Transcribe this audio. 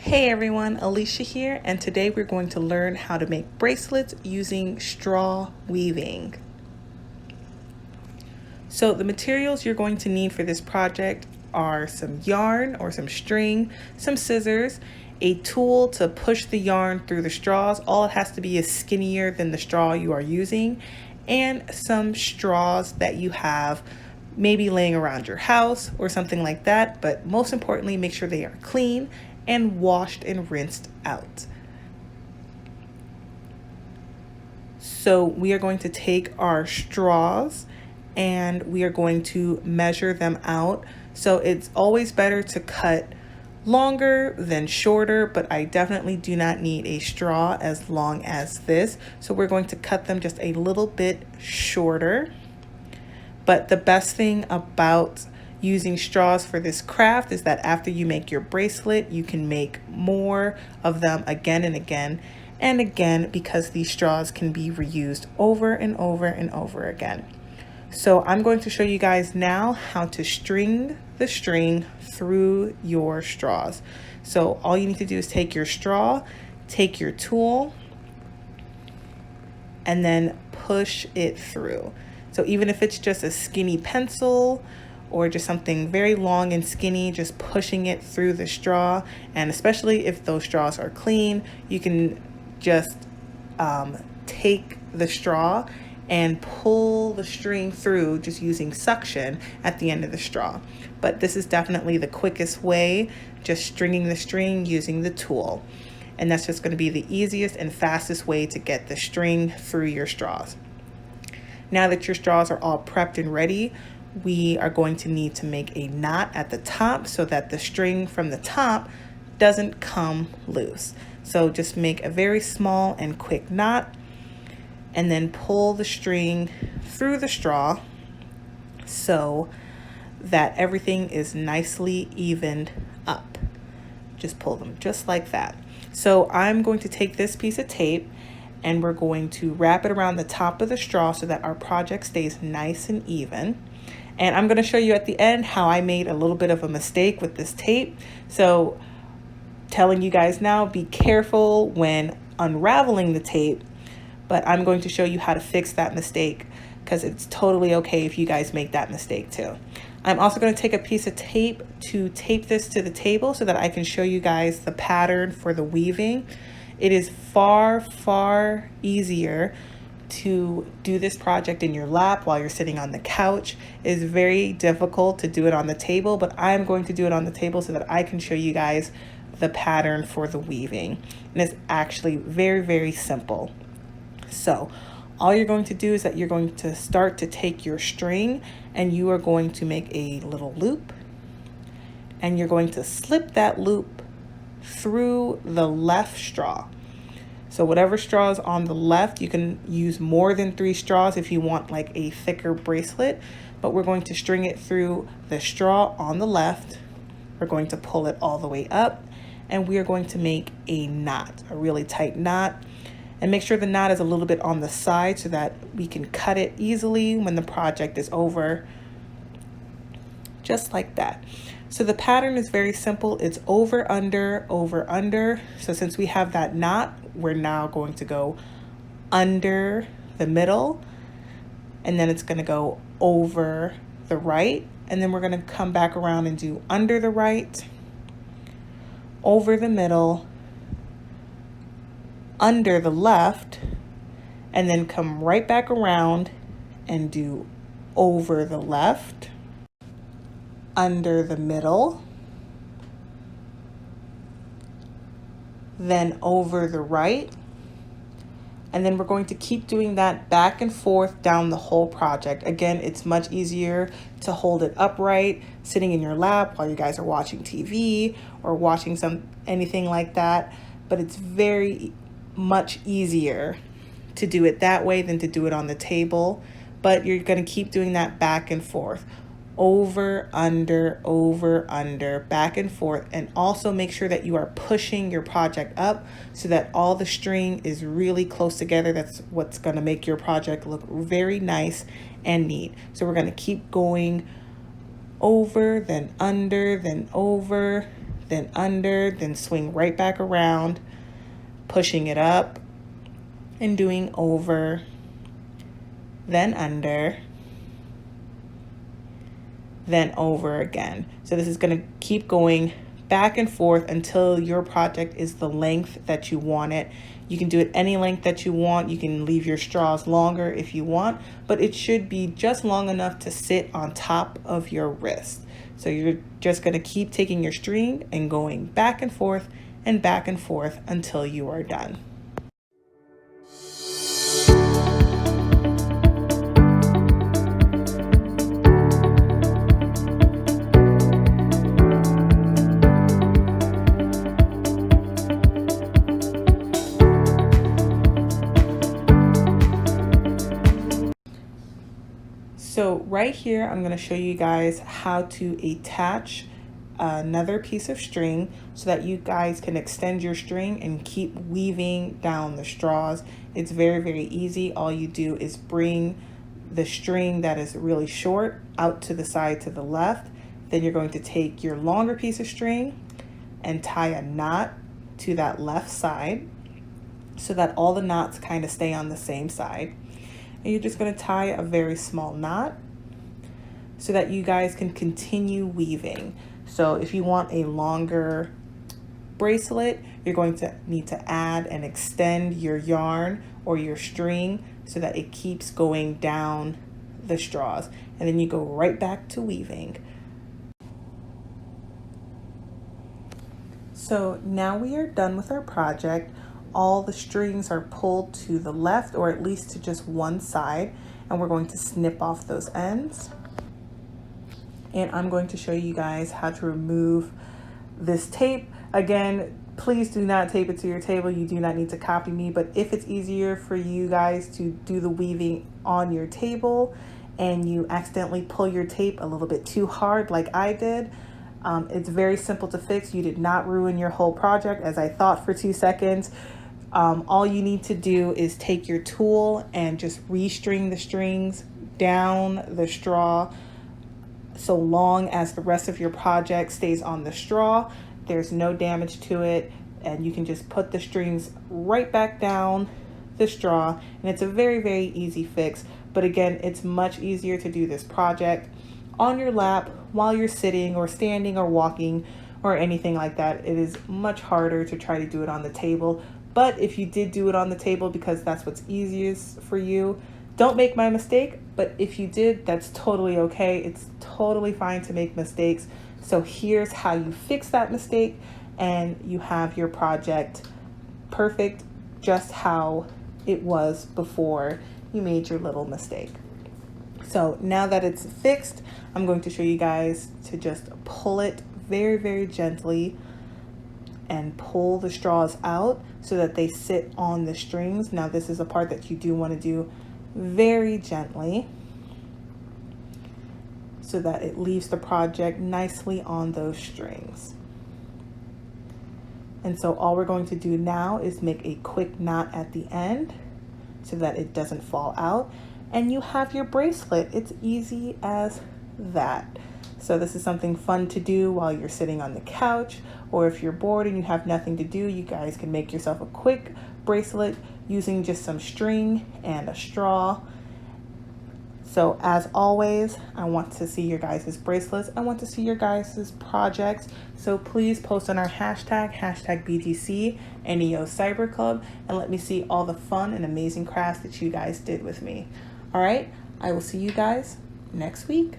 Hey everyone, Alicia here, and today we're going to learn how to make bracelets using straw weaving. So the materials you're going to need for this project are some yarn or some string, some scissors, a tool to push the yarn through the straws. All it has to be is skinnier than the straw you are using, and some straws that you have maybe laying around your house or something like that. But most importantly, make sure they are clean and washed and rinsed out. So we are going to take our straws and we are going to measure them out. So it's always better to cut longer than shorter, but I definitely do not need a straw as long as this. So we're going to cut them just a little bit shorter. But the best thing about using straws for this craft is that after you make your bracelet, you can make more of them again and again and again, because these straws can be reused over and over and over again. So I'm going to show you guys now how to string the string through your straws. So all you need to do is take your straw, take your tool, and then push it through. So even if it's just a skinny pencil or just something very long and skinny, just pushing it through the straw. And especially if those straws are clean, you can just take the straw and pull the string through just using suction at the end of the straw. But this is definitely the quickest way, just stringing the string using the tool. And that's just going to be the easiest and fastest way to get the string through your straws. Now that your straws are all prepped and ready, we are going to need to make a knot at the top so that the string from the top doesn't come loose. So just make a very small and quick knot and then pull the string through the straw so that everything is nicely evened up. Just pull them just like that. So I'm going to take this piece of tape and we're going to wrap it around the top of the straw so that our project stays nice and even. And I'm going to show you at the end how I made a little bit of a mistake with this tape. So telling you guys now, be careful when unraveling the tape, but I'm going to show you how to fix that mistake, because it's totally okay if you guys make that mistake too. I'm also going to take a piece of tape to tape this to the table so that I can show you guys the pattern for the weaving. It is far easier to do this project in your lap while you're sitting on the couch. It is very difficult to do it on the table, but I'm going to do it on the table so that I can show you guys the pattern for the weaving. And it's actually very simple. So all you're going to do is that you're going to start to take your string and you are going to make a little loop, and you're going to slip that loop through the left straw. So whatever straw is on the left, you can use more than 3 straws if you want like a thicker bracelet, but we're going to string it through the straw on the left. We're going to pull it all the way up, and we are going to make a knot, a really tight knot. And make sure the knot is a little bit on the side so that we can cut it easily when the project is over, just like that. So the pattern is very simple. It's over, under, over, under. So since we have that knot, we're now going to go under the middle, and then it's going to go over the right. And then we're going to come back around and do under the right, over the middle, under the left, and then come right back around and do over the left, under the middle, then over the right. And then we're going to keep doing that back and forth down the whole project. Again, it's much easier to hold it upright, sitting in your lap while you guys are watching TV or watching anything like that. But it's very much easier to do it that way than to do it on the table. But you're going to keep doing that back and forth. Over, under, back and forth. And also make sure that you are pushing your project up so that all the string is really close together. That's what's going to make your project look very nice and neat. So we're going to keep going over, then under, then over, then under, then swing right back around, pushing it up and doing over, then under, then over again. So this is going to keep going back and forth until your project is the length that you want it. You can do it any length that you want. You can leave your straws longer if you want, but it should be just long enough to sit on top of your wrist. So you're just going to keep taking your string and going back and forth until you are done. So right here, I'm going to show you guys how to attach another piece of string so that you guys can extend your string and keep weaving down the straws. It's very, very easy. All you do is bring the string that is really short out to the side to the left. Then you're going to take your longer piece of string and tie a knot to that left side so that all the knots kind of stay on the same side. And you're just going to tie a very small knot so that you guys can continue weaving. So if you want a longer bracelet, you're going to need to add and extend your yarn or your string so that it keeps going down the straws. And then you go right back to weaving. So now we are done with our project. All the strings are pulled to the left, or at least to just one side, and we're going to snip off those ends. And I'm going to show you guys how to remove this tape. Again, please do not tape it to your table. You do not need to copy me, but if it's easier for you guys to do the weaving on your table and you accidentally pull your tape a little bit too hard like I did, it's very simple to fix. You did not ruin your whole project as I thought for 2 seconds. All you need to do is take your tool and just restring the strings down the straw so long as the rest of your project stays on the straw. There's no damage to it, and you can just put the strings right back down the straw, and it's a very, very easy fix. But again, it's much easier to do this project on your lap while you're sitting or standing or walking or anything like that. It is much harder to try to do it on the table. But if you did do it on the table because that's what's easiest for you, don't make my mistake. But if you did, that's totally okay. It's totally fine to make mistakes. So here's how you fix that mistake, and you have your project perfect just how it was before you made your little mistake. So now that it's fixed, I'm going to show you guys to just pull it very, very gently and pull the straws out so that they sit on the strings. Now this is a part that you do want to do very gently so that it leaves the project nicely on those strings. And so all we're going to do now is make a quick knot at the end so that it doesn't fall out, and you have your bracelet. It's easy as that. So this is something fun to do while you're sitting on the couch, or if you're bored and you have nothing to do, you guys can make yourself a quick bracelet using just some string and a straw. So as always, I want to see your guys' bracelets. I want to see your guys' projects. So please post on our hashtag BTC NEO Cyber Club, and let me see all the fun and amazing crafts that you guys did with me. All right, I will see you guys next week.